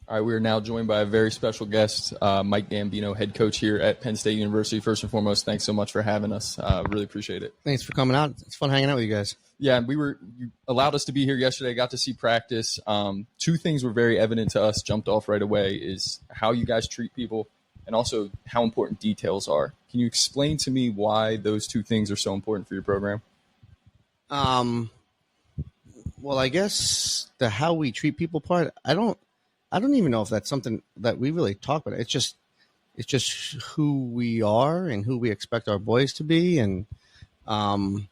All right, we are now joined by a very special guest, Mike Gambino, head coach here at Penn State University. First and foremost, thanks so much for having us. Really appreciate it. Thanks for coming out. It's fun hanging out with you guys. Yeah, you allowed us to be here yesterday. Got to see practice. Two things were very evident to us, jumped off right away, is how you guys treat people and also how important details are. Can you explain to me why those two things are so important for your program? Well, I guess the how we treat people part, I don't even know if that's something that we really talk about. It's just who we are and who we expect our boys to be. And, I mean,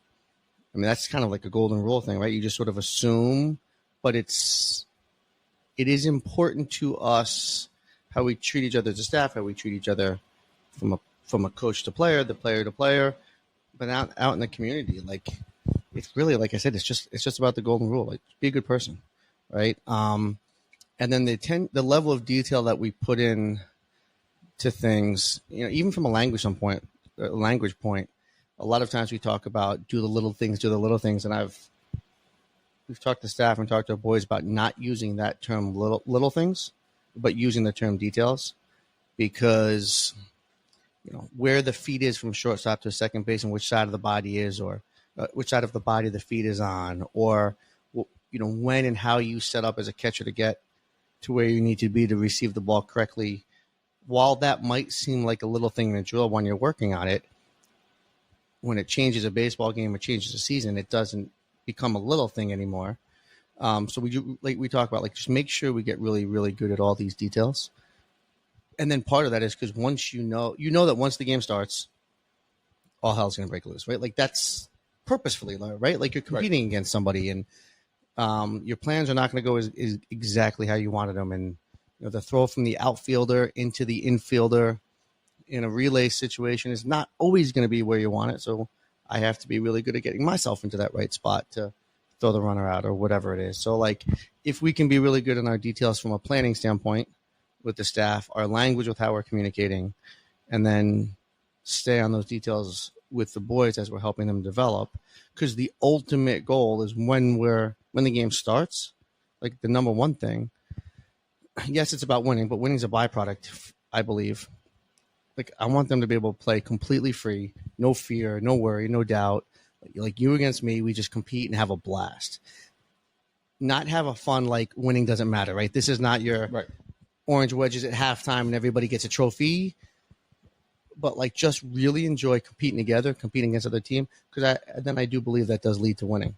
that's kind of like a golden rule thing, right? You just sort of assume, but it is important to us how we treat each other as a staff, how we treat each other from a coach to player, the player to player, but out in the community. Like, it's really, like I said, it's just about the golden rule. Like, be a good person, right? And then the level of detail that we put in to things, even from a language point, a lot of times we talk about do the little things, and we've talked to staff and talked to our boys about not using that term little things, but using the term details, because where the feet is from shortstop to second base and which side of the body is, or which side of the body the feet is on, or when and how you set up as a catcher to get to where you need to be to receive the ball correctly. While that might seem like a little thing in a drill when you're working on it, when it changes a baseball game, it changes a season, it doesn't become a little thing anymore. So we talk about just make sure we get really, really good at all these details. And then part of that is because once you know that once the game starts, all hell's going to break loose, right? Like, that's purposefully, right? Like, you're competing against somebody, and your plans are not going to go as exactly how you wanted them. And the throw from the outfielder into the infielder in a relay situation is not always going to be where you want it. So I have to be really good at getting myself into that right spot to throw the runner out or whatever it is. So, if we can be really good in our details from a planning standpoint with the staff, our language with how we're communicating, and then stay on those details with the boys as we're helping them develop, because the ultimate goal is when the game starts, like, the number one thing, yes, it's about winning, but winning's a byproduct, I believe. Like, I want them to be able to play completely free, no fear, no worry, no doubt. Like, you against me, we just compete and have a blast. Not have a fun, winning doesn't matter, right? This is not your orange wedges at halftime and everybody gets a trophy. But just really enjoy competing together, competing against other team, because I do believe that does lead to winning.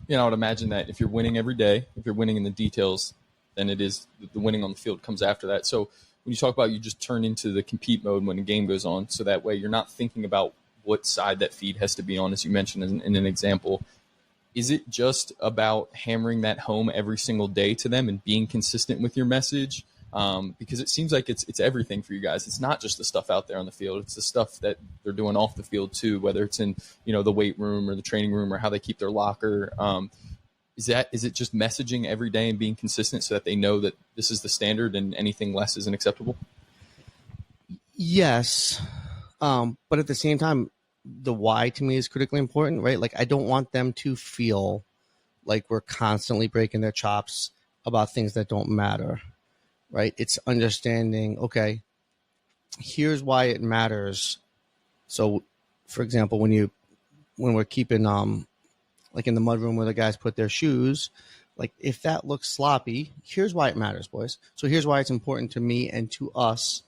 I would imagine that if you're winning every day, if you're winning in the details, then it is the winning on the field comes after that. So when you talk about you just turn into the compete mode when the game goes on, so that way you're not thinking about what side that feed has to be on, as you mentioned in an example. Is it just about hammering that home every single day to them and being consistent with your message? Because it seems like it's everything for you guys. It's not just the stuff out there on the field. It's the stuff that they're doing off the field too, whether it's in, the weight room or the training room or how they keep their locker. Is it just messaging every day and being consistent so that they know that this is the standard and anything less isn't acceptable? Yes. But at the same time, the why to me is critically important, right? Like, I don't want them to feel like we're constantly breaking their chops about things that don't matter. Right? It's understanding, okay, here's why it matters. So, for example, when we're keeping, in the mudroom where the guys put their shoes, if that looks sloppy, here's why it matters, boys. So here's why it's important to me and to us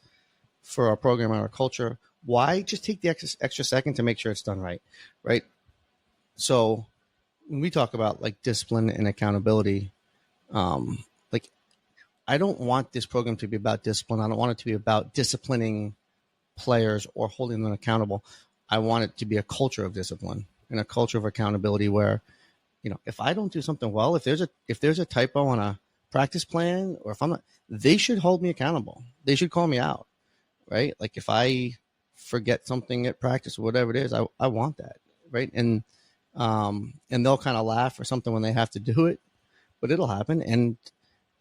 for our program and our culture. Why? Just take the extra second to make sure it's done right. Right? So when we talk about discipline and accountability, I don't want this program to be about discipline. I don't want it to be about disciplining players or holding them accountable. I want it to be a culture of discipline and a culture of accountability where, if I don't do something well, if there's a typo on a practice plan, or if I'm not, they should hold me accountable. They should call me out, right? Like, if I forget something at practice or whatever it is, I want that, right? And they'll kind of laugh or something when they have to do it, but it'll happen. And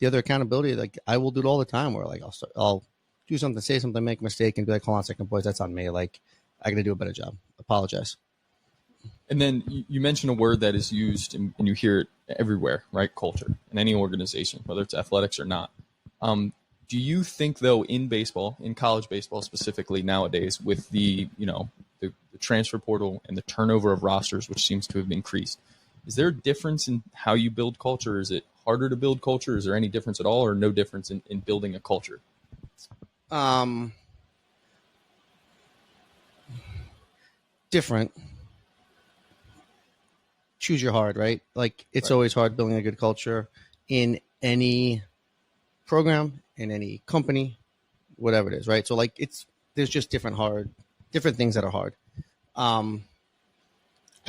the other accountability, I will do it all the time where I'll do something, say something, make a mistake, and be like, hold on a second, boys, that's on me. I got to do a better job. Apologize. And then you mentioned a word that is used and you hear it everywhere, right? Culture in any organization, whether it's athletics or not. Do you think, though, in baseball, in college baseball specifically nowadays, with the transfer portal and the turnover of rosters, which seems to have increased, is there a difference in how you build culture? Is it harder to build culture? Is there any difference at all, or no difference in building a culture? Different. Choose your hard, right? Like it's always hard building a good culture in any program, in any company, whatever it is, right? So like there's just different things that are hard. I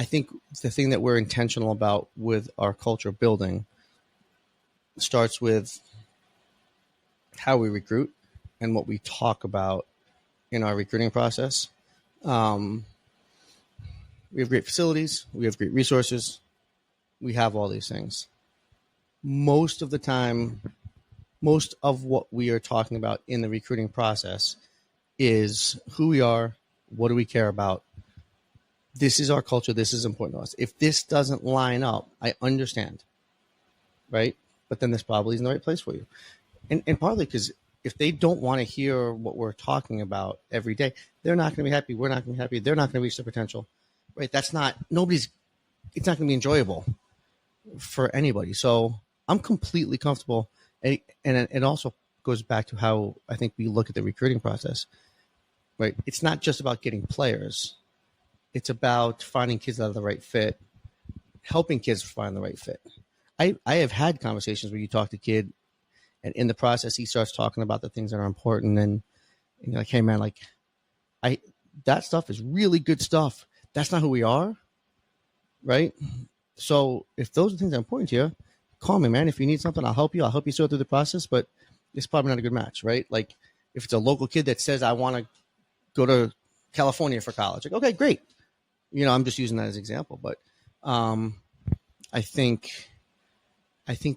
think the thing that we're intentional about with our culture building starts with how we recruit and what we talk about in our recruiting process. We have great facilities. We have great resources. We have all these things. Most of the time, most of what we are talking about in the recruiting process is who we are, what do we care about. This is our culture. This is important to us. If this doesn't line up, I understand, right? But then this probably isn't the right place for you. And partly because if they don't want to hear what we're talking about every day, they're not going to be happy. We're not going to be happy. They're not going to reach their potential, right? It's not going to be enjoyable for anybody. So I'm completely comfortable. And it also goes back to how I think we look at the recruiting process, right? It's not just about getting players. It's about finding kids that are the right fit, helping kids find the right fit. I have had conversations where you talk to a kid and in the process, he starts talking about the things that are important. And you're like, hey man, that stuff is really good stuff. That's not who we are. Right. So if those are things that are important to you, call me, man. If you need something, I'll help you. I'll help you sort through the process, but it's probably not a good match, right? Like if it's a local kid that says, I want to go to California for college, like, okay, great. I'm just using that as an example, but I think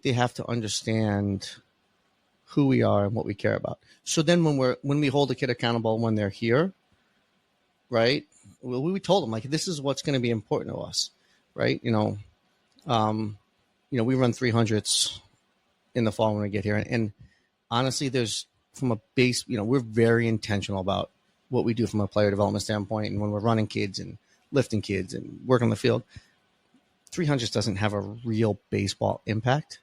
they have to understand who we are and what we care about. So then when we hold a kid accountable when they're here, right? Well, we told them like, this is what's going to be important to us, right? We run 300s in the fall when we get here. And honestly, there's from a base, we're very intentional about what we do from a player development standpoint. And when we're running kids and lifting kids and working on the field, 300s doesn't have a real baseball impact.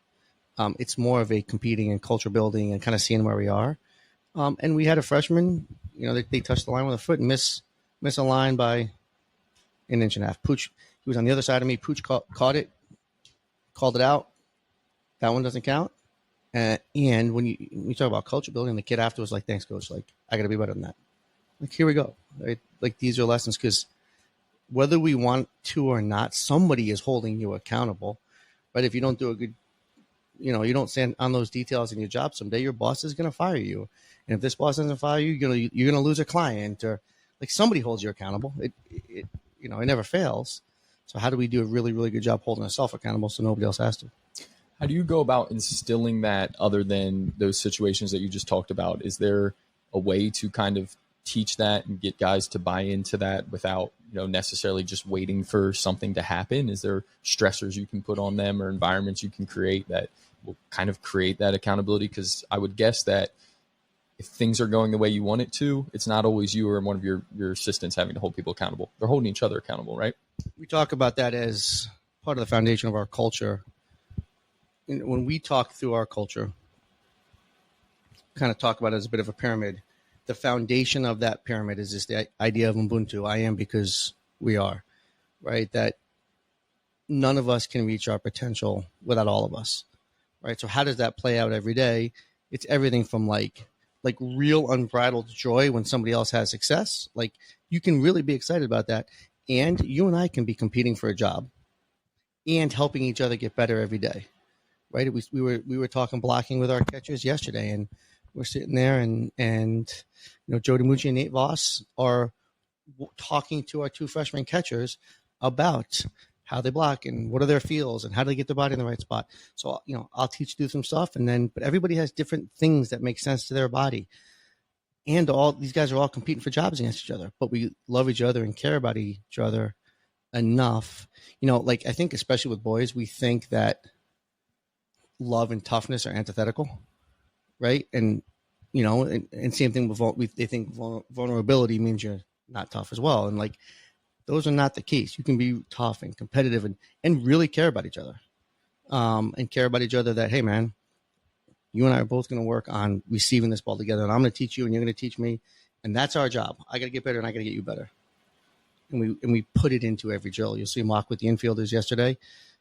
It's more of a competing and culture building and kind of seeing where we are. And we had a freshman, they touched the line with a foot and miss a line by an inch and a half. Pooch, he was on the other side of me. Pooch caught it, called it out. That one doesn't count. And when you talk about culture building, the kid after was like, thanks, coach. Like, I got to be better than that. Like, here we go. Right? Like, these are lessons because whether we want to or not, somebody is holding you accountable. But if you don't do a good, you don't stand on those details in your job, someday your boss is going to fire you. And if this boss doesn't fire you, you're going to lose a client or like somebody holds you accountable. It never fails. So how do we do a really, really good job holding ourselves accountable so nobody else has to? How do you go about instilling that other than those situations that you just talked about? Is there a way to kind of teach that and get guys to buy into that without, necessarily just waiting for something to happen? Is there stressors you can put on them or environments you can create that will kind of create that accountability? Because I would guess that if things are going the way you want it to, it's not always you or one of your assistants having to hold people accountable. They're holding each other accountable, right? We talk about that as part of the foundation of our culture. When we talk through our culture, kind of talk about it as a bit of a pyramid. The foundation of that pyramid is the idea of Ubuntu. I am because we are, right? That none of us can reach our potential without all of us, right? So how does that play out every day? It's everything from like real unbridled joy when somebody else has success. Like you can really be excited about that. And you and I can be competing for a job and helping each other get better every day, right? We were talking blocking with our catchers yesterday, and we're sitting there and Joe DiMucci and Nate Voss are talking to our two freshman catchers about how they block and what are their feels and how do they get their body in the right spot. So, I'll teach you some stuff but everybody has different things that make sense to their body. And all these guys are all competing for jobs against each other, but we love each other and care about each other enough. I think especially with boys, we think that love and toughness are antithetical, right? And and same thing with they think vulnerability means you're not tough as well. And like, those are not the case. You can be tough and competitive and really care about each other. And care about each other that, hey man, you and I are both going to work on receiving this ball together, and I'm going to teach you and you're going to teach me. And that's our job. I got to get better and I got to get you better. And we put it into every drill. You'll see Mock with the infielders yesterday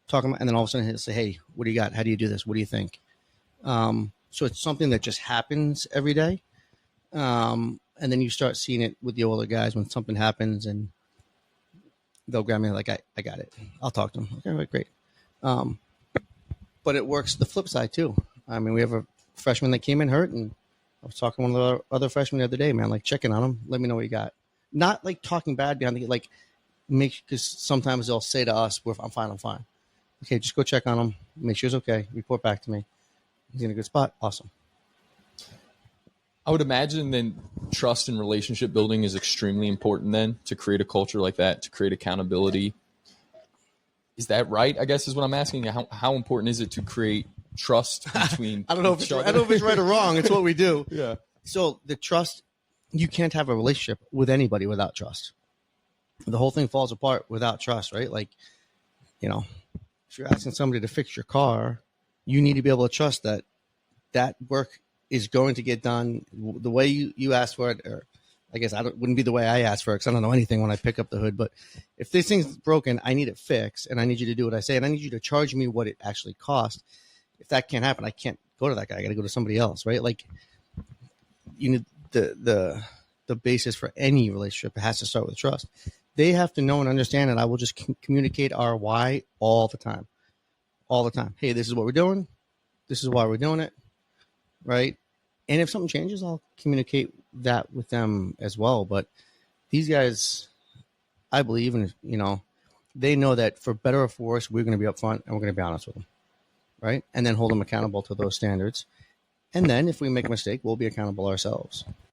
talking about, and then all of a sudden he'll say, hey, what do you got? How do you do this? What do you think? So it's something that just happens every day. And then you start seeing it with the older guys when something happens and they'll grab me like, I got it. I'll talk to them. Okay, right, great. But it works the flip side too. I mean, we have a freshman that came in hurt, and I was talking to one of the other freshmen the other day, man, like checking on him. Let me know what you got. Not like talking bad behind the, like, because sometimes they'll say to us, I'm fine. Okay, just go check on him. Make sure he's okay. Report back to me. He's in a good spot. Awesome. I would imagine then trust and relationship building is extremely important then to create a culture like that, to create accountability. Is that right? I guess is what I'm asking. How important is it to create trust between I don't know if it's right or wrong. It's what we do. Yeah. So the trust, you can't have a relationship with anybody without trust. The whole thing falls apart without trust, right? Like, if you're asking somebody to fix your car, you need to be able to trust that work is going to get done the way you asked for it. Or I guess wouldn't be the way I asked for it because I don't know anything when I pick up the hood. But if this thing's broken, I need it fixed, and I need you to do what I say, and I need you to charge me what it actually costs. If that can't happen, I can't go to that guy. I got to go to somebody else, right? Like, you need the basis for any relationship. It has to start with trust. They have to know and understand, and I will just communicate our why all the time. Hey, this is what we're doing. This is why we're doing it, right? And if something changes, I'll communicate that with them as well. But these guys, I believe, and they know that for better or for worse, we're going to be upfront and we're going to be honest with them, right? And then hold them accountable to those standards. And then if we make a mistake, we'll be accountable ourselves.